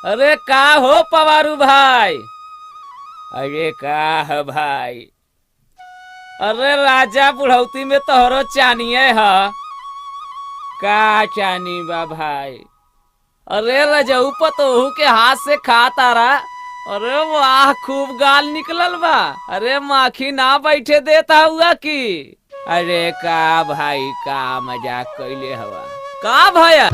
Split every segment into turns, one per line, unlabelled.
अरे का हो पवारू भाई। अरे का है भाई। अरे राजा बुढ़ौती में तोहरो चानिए है। का चानी बा भाई। अरे रजऊ पतोहू के हाथ से खा तारा। अरे वाह खूब गाल निकलल बा। अरे माखी ना बैठे देता हुआ की। अरे का भाई का मजाक कैले हवा। का भैया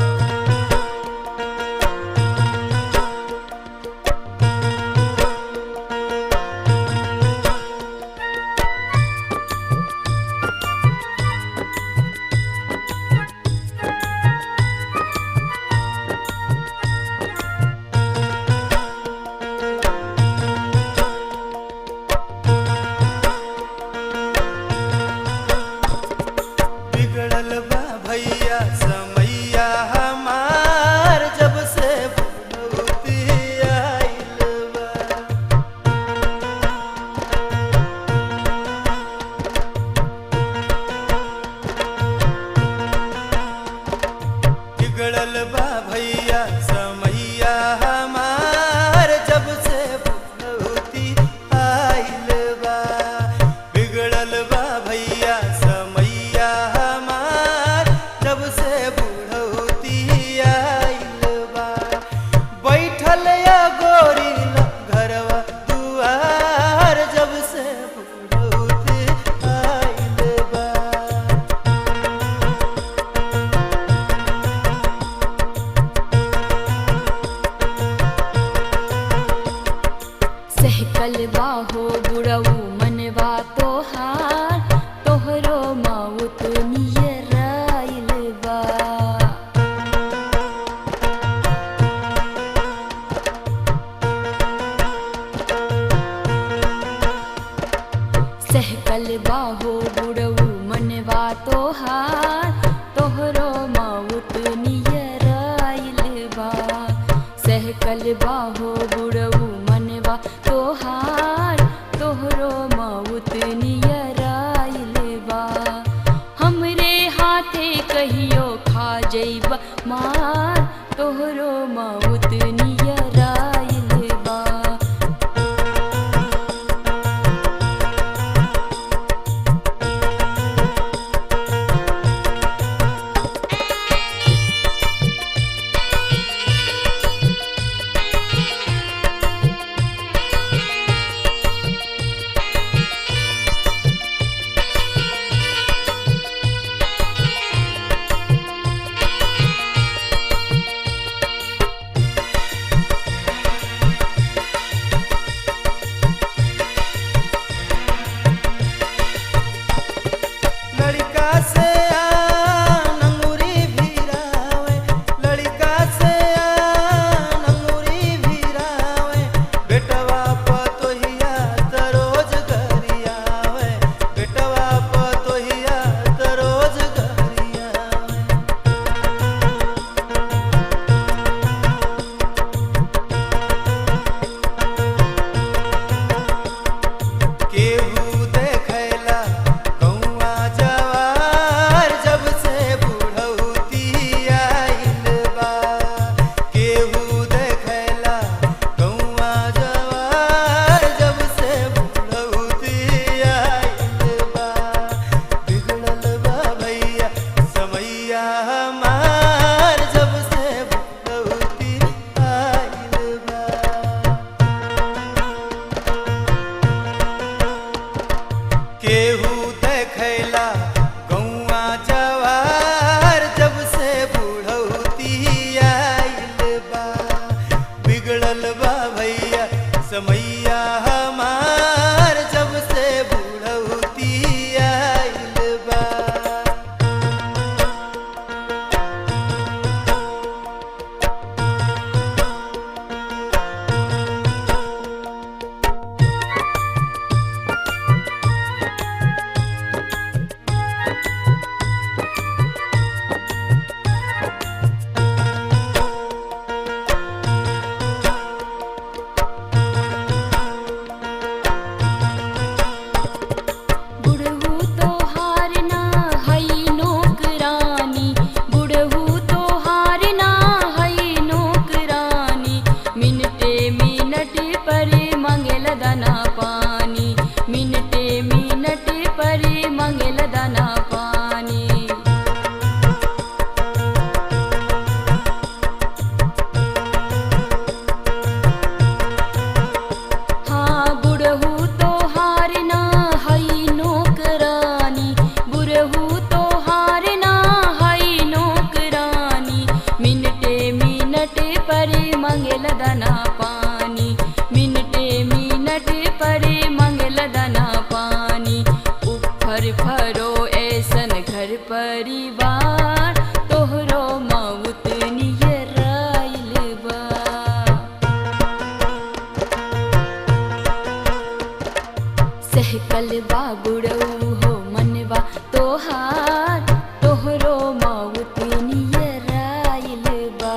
सहकल बाबुड़ऊ हो मनवा तोहार तोहरो मौत नियराइल बा।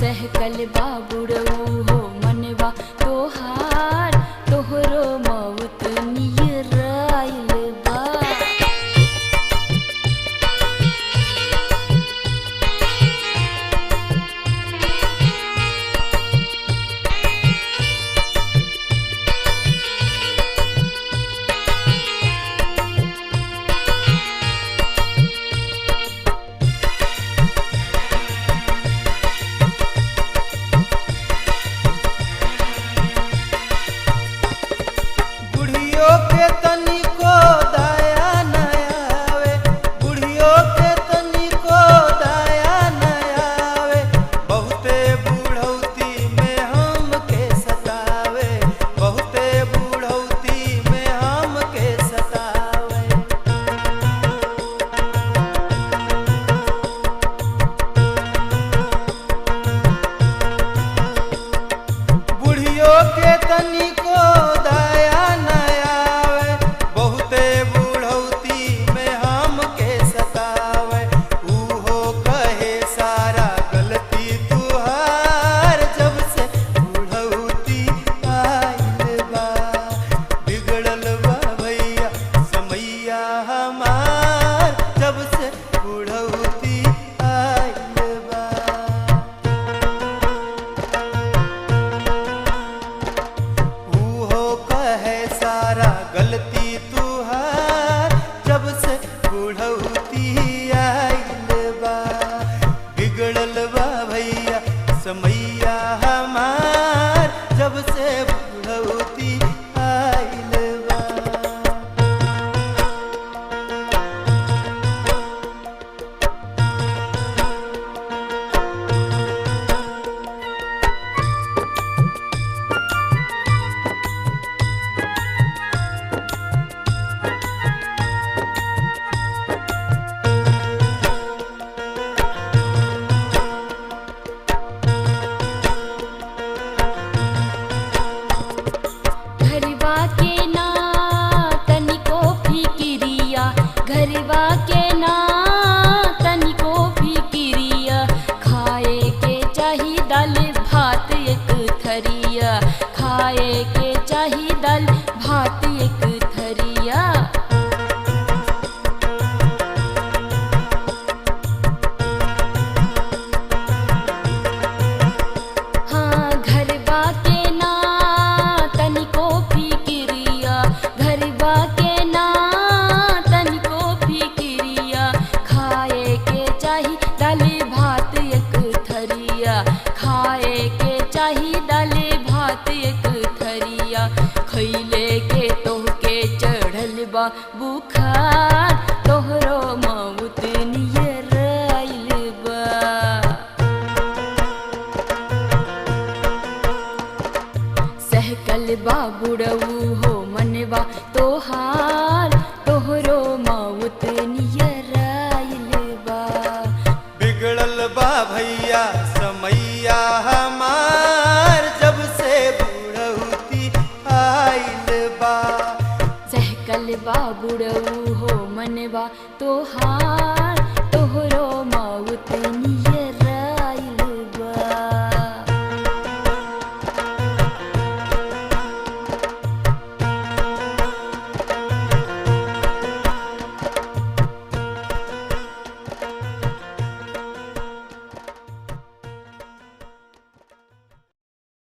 सहकल बाबुड़ऊ हो मनवा तोहार तोहरो मौत नियराइल बा।
बुढ़ियों के तनिको दया न आवे, बुढ़ियों के तनिको दया न आवे, बहुते बुढ़ौती में हमके सतावे, बहुते बुढ़ौती में हमके सतावे। बुढ़ियों के तनिको दया न आवे, बहुते बुढ़ौती में हमके सतावे। ऊहो कहे सारा गलती तुहार जब से बुढ़ौती आइल बा। बिगड़ल बा भैया समैया हमार जब से बुढ़ौती आइल बा। ऊहो कहे सारा गलती तुहार जब से बुढ़ौती आइल बा। बिगड़ल बा भैया समैया हमार जब से बुढ़ौती आइल बा।
घरवा के ना तनिको फिकिरिया, घरवा के ना तनिको फिकिरिया, खाए के चाही दाल भात एक थरिया, खाए के चाही दाल भात एक थरिया। हाँ घरवा के ना तनिको फिकिरिया, घरवा के ना तनिको फिकिरिया, खाए के चाही दाल भात एक थरिया, खाए के चाही दाल भात एक थरिया। खैले के तोहके चढ़ल बा बुखार तोहरो मौत नियराइल बा। सहकल बाबुड़ऊ हो मनवा तोहार तोहरो मौत नियराइल बा।
बिगड़ल बा भैया समैया हमार जब से बुढ़ौती आइल बा।
सहकल बाबुड़ऊ हो मनवा तोहार तोहरो मौत नियराइल